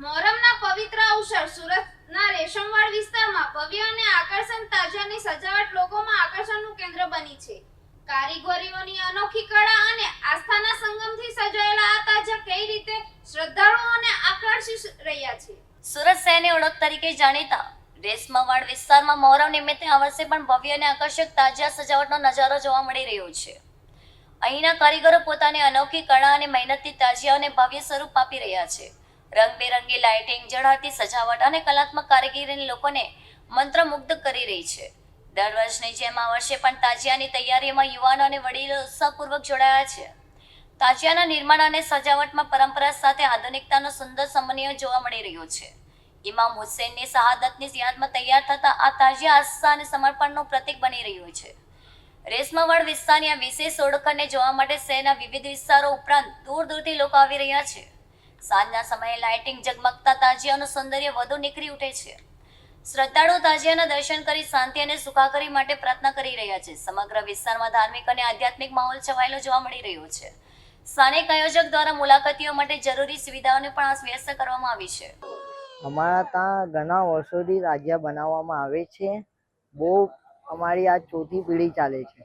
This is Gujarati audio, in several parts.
મોહરમના પવિત્ર અવસર સુરતના રેશમવાડ વિસ્તારમાં ભવ્ય અને આકર્ષક તાજિયાની સજાવટ લોકોમાં આકર્ષણનું કેન્દ્ર બની છે. કારીગરોની અનોખી કળા અને આસ્થાના સંગમથી સજાયેલા આ તાજિયા કઈ રીતે શ્રદ્ધાળુઓને આકર્ષી રહ્યા છે. સુરત શહેરની ઓળખ તરીકે જાણીતા રેશમવાડ વિસ્તારમાં મોહરમ નિમિત્તે આ વર્ષે પણ ભવ્ય અને આકર્ષક તાજિયા સજાવટનો નજારો જોવા મળી રહ્યો છે. અહીંના કારીગરો પોતાની અનોખી કળા અને મહેનતથી તાજિયાઓને ભવ્ય સ્વરૂપ આપી રહ્યા છે. રંગબેરંગી લાઇટિંગ, ઝળહળતી સજાવટ અને કલાત્મક કારીગરી લોકોને મંત્રમુગ્ધ કરી રહી છે. દર વર્ષની જેમ આ વર્ષે પણ તાજિયાની તૈયારીમાં યુવાનો અને વડીલો ઉત્સાહપૂર્વક જોડાયા છે. તાજિયાના નિર્માણ અને સજાવટમાં પરંપરા સાથે આધુનિકતાનો સુંદર સમન્વય જોવા મળી રહ્યો છે. ઇમામ હુસૈનની શહાદતની યાદમાં તૈયાર થતા આ તાજિયા આસ્થા અને સમર્પણનું પ્રતીક બની રહ્યું છે. રેશમવાડ વિસ્તારની આ વિશેષ ઓળખને જોવા માટે શહેરના વિવિધ વિસ્તારો ઉપરાંત દૂર દૂરથી લોકો આવી રહ્યા છે. સાંજના સમયે લાઇટિંગ ઝગમગતા તાજિયાનું સૌંદર્ય વધુ નીકળી ઉઠે છે. શ્રદ્ધાળુઓ તાજિયાના દર્શન કરી શાંતિ અને સુખાકારી માટે પ્રાર્થના કરી રહ્યા છે. સમગ્ર વિસ્તારમાં ધાર્મિક અને આધ્યાત્મિક માહોલ છવાયેલો જોવા મળી રહ્યો છે. સ્થાનિક આયોજક દ્વારા મુલાકાતીઓ માટે જરૂરી સુવિધાઓની પણ વ્યવસ્થા કરવામાં આવી છે. અમારા ત્યાં ઘણા વર્ષોથી તાજિયા બનાવવામાં આવે છે. બહુ અમારી આ ચોથી પેઢી ચાલે છે.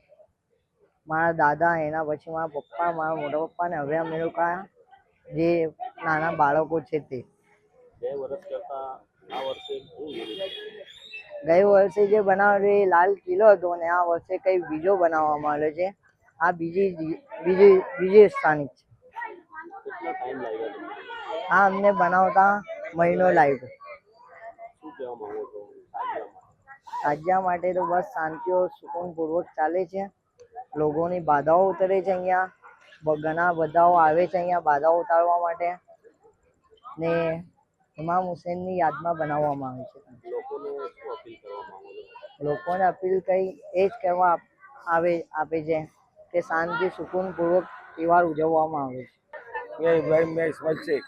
મારા દાદા, એના પછી મારા પપ્પા, મારા મોટા પપ્પા ને હવે અમે લોકો જે નાના બાળકો છે તે. ગઈ વર્ષે જે બનાવ્યો એ લાલ કિલ્લો હતો અને આ વર્ષે કંઈ બીજો બનાવવામાં આવ્યો છે. આ બીજી સ્થાનિક છે. આ અમને બનાવતા મહિનો લાગ્યો. તાજિયા માટે તો બસ શાંતિઓ સુકૂનપૂર્વક ચાલે છે. લોકોની બાધાઓ ઉતરે છે. અહીંયા ઘણા બધાઓ આવે છે અહીંયા બાધાઓ ઉતારવા માટે ને ઇમામ હુસૈનની યાદમાં બનાવવામાં આવે છે. લોકોને અપીલ કઈ એ જ કહેવા આપે છે કે શાંતિ સુકૂનપૂર્વક તહેવાર ઉજવવામાં આવે છે. મેં ઇસ્માઇલ શેખ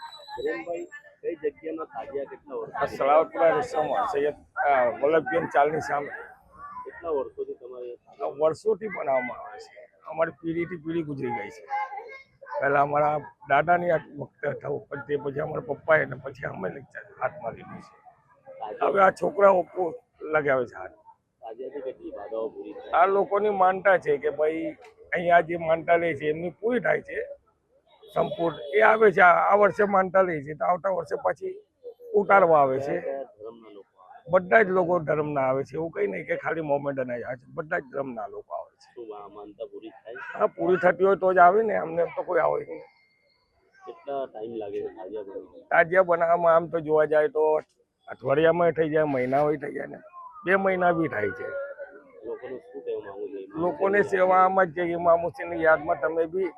સલાવતપુરા રેશમવાડ સૈયદ વલ્લભભાઈ ચાલની સામે વર્ષોથી બનાવવામાં આવે છે. અમારી પેઢીથી પેઢી ગુજરી ગઈ છે. પહેલા અમારા દાદાની વખતે થયું, તે પછી અમારા પપ્પાએ ને પછી અમે હાથમાં લીધું છે. હવે આ છોકરાઓ લગાવે છે હાથ. આ લોકોની માનતા છે કે ભાઈ અહીંયા જે માનતા લે છે એમની પૂરી થાય છે સંપૂર્ણ. એ આવે છે આ વર્ષે માનતા લે છે તો આવતા વર્ષે પછી ઉતારવા આવે છે. બધા જ લોકો ધર્મના આવે છે. એવું કઈ નહીં કે ખાલી મોમેન્ટન જ આવે છે. બધા જ ધર્મના લોકો આવે છે. હા, પૂરી થતી હોય તો જ આવે ને. અમને તો કોઈ આવે નહીં. તાજિયા બનાવવામાં આમ તો જોવા જાય તો અઠવાડિયામાં થઈ જાય, મહિનામાં થઈ જાય ને 2 મહિના બી થાય છે. લોકોને સેવા આમ જ છે. ઇમામ હુસૈનની યાદમાં તમે બી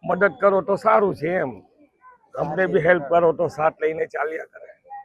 મદદ કરો તો સારું છે. એમ અમને બી હેલ્પ કરો તો સાથ લઈને ચાલ્યા કરે.